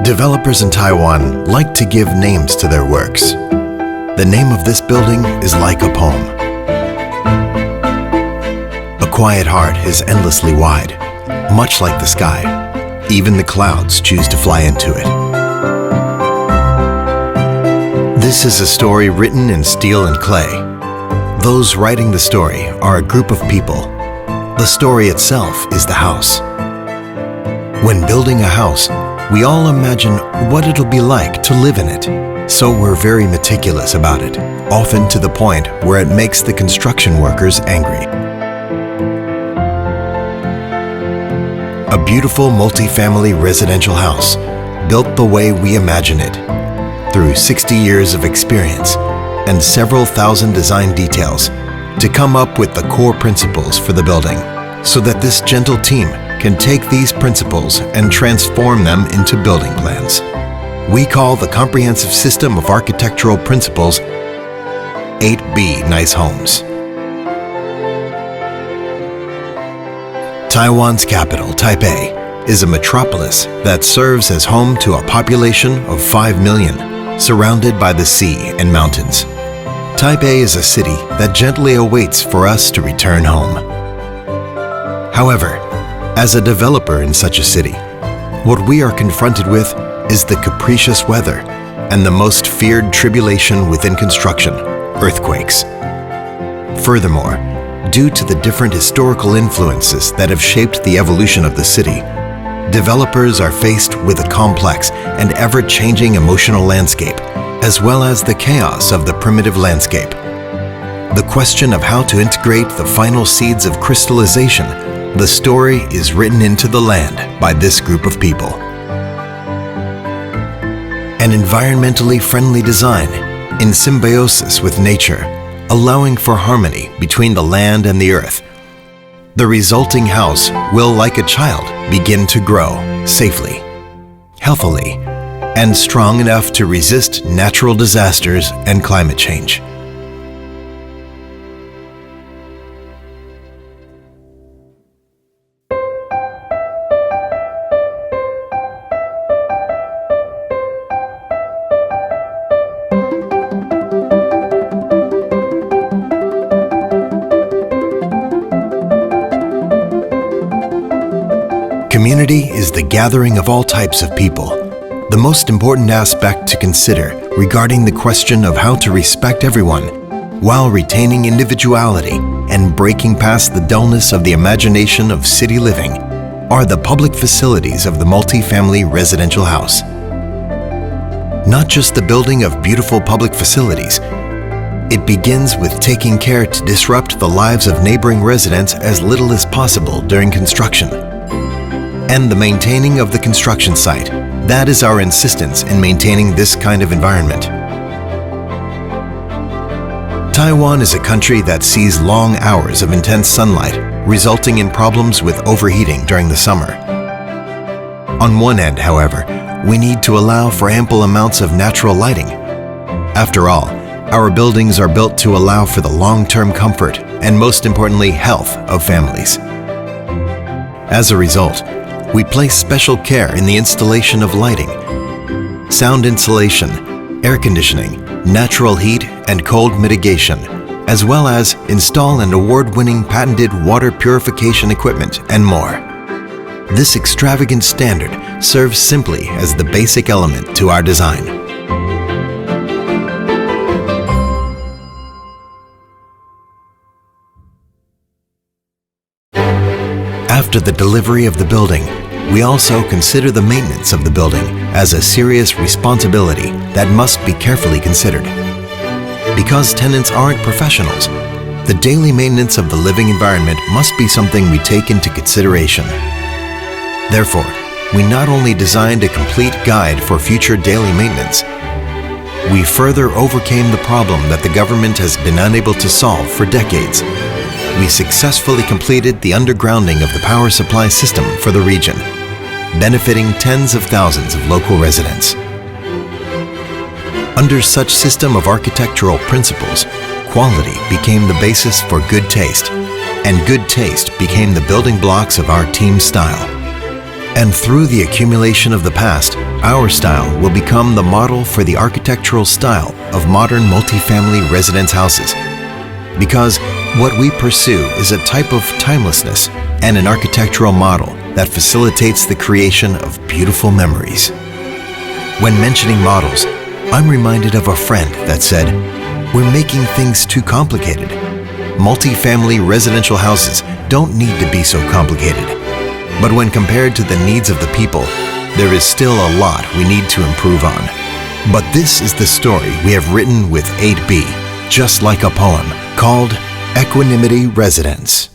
Developers in Taiwan like to give names to their works. The name of this building is like a poem. A quiet heart is endlessly wide, much like the sky. Even the clouds choose to fly into it. This is a story written in steel and clay. Those writing the story are a group of people. The story itself is the house. When building a house, we all imagine what it'll be like to live in it, so we're very meticulous about it, often to the point where it makes the construction workers angry. A beautiful multi-family residential house, built the way we imagine it, through 60 years of experience and several thousand design details, to come up with the core principles for the building, so that this gentle team can take these principles and transform them into building plans. We call the comprehensive system of architectural principles 8B Nice Homes. Taiwan's capital, Taipei, is a metropolis that serves as home to a population of 5 million, surrounded by the sea and mountains. Taipei is a city that gently awaits for us to return home. However, as a developer in such a city, what we are confronted with is the capricious weather and the most feared tribulation within construction, earthquakes. Furthermore, due to the different historical influences that have shaped the evolution of the city, developers are faced with a complex and ever-changing emotional landscape, as well as the chaos of the primitive landscape. The question of how to integrate the final seeds of crystallization, the story is written into the land by this group of people. An environmentally friendly design in symbiosis with nature, allowing for harmony between the land and the earth. The resulting house will, like a child, begin to grow safely, healthily, and strong enough to resist natural disasters and climate change. Community is the gathering of all types of people. The most important aspect to consider regarding the question of how to respect everyone while retaining individuality and breaking past the dullness of the imagination of city living are the public facilities of the multi-family residential house. Not just the building of beautiful public facilities, it begins with taking care to disrupt the lives of neighboring residents as little as possible during construction. And the maintaining of the construction site. That is our insistence in maintaining this kind of environment. Taiwan is a country that sees long hours of intense sunlight, resulting in problems with overheating during the summer. On one end, however, we need to allow for ample amounts of natural lighting. After all, our buildings are built to allow for the long-term comfort and, most importantly, health of families. As a result, we place special care in the installation of lighting, sound insulation, air conditioning, natural heat and cold mitigation, as well as install an award-winning patented water purification equipment and more. This extravagant standard serves simply as the basic element to our design. After the delivery of the building, we also consider the maintenance of the building as a serious responsibility that must be carefully considered. Because tenants aren't professionals, the daily maintenance of the living environment must be something we take into consideration. Therefore, we not only designed a complete guide for future daily maintenance, we further overcame the problem that the government has been unable to solve for decades. We successfully completed the undergrounding of the power supply system for the region, benefiting tens of thousands of local residents. Under such system of architectural principles, quality became the basis for good taste, and good taste became the building blocks of our team style. And through the accumulation of the past, our style will become the model for the architectural style of modern multifamily residence houses. Because what we pursue is a type of timelessness and an architectural model that facilitates the creation of beautiful memories. When mentioning models, I'm reminded of a friend that said, "We're making things too complicated. Multifamily residential houses don't need to be so complicated." But when compared to the needs of the people, there is still a lot we need to improve on. But this is the story we have written with 8B, just like a poem, called Equanimity Residence.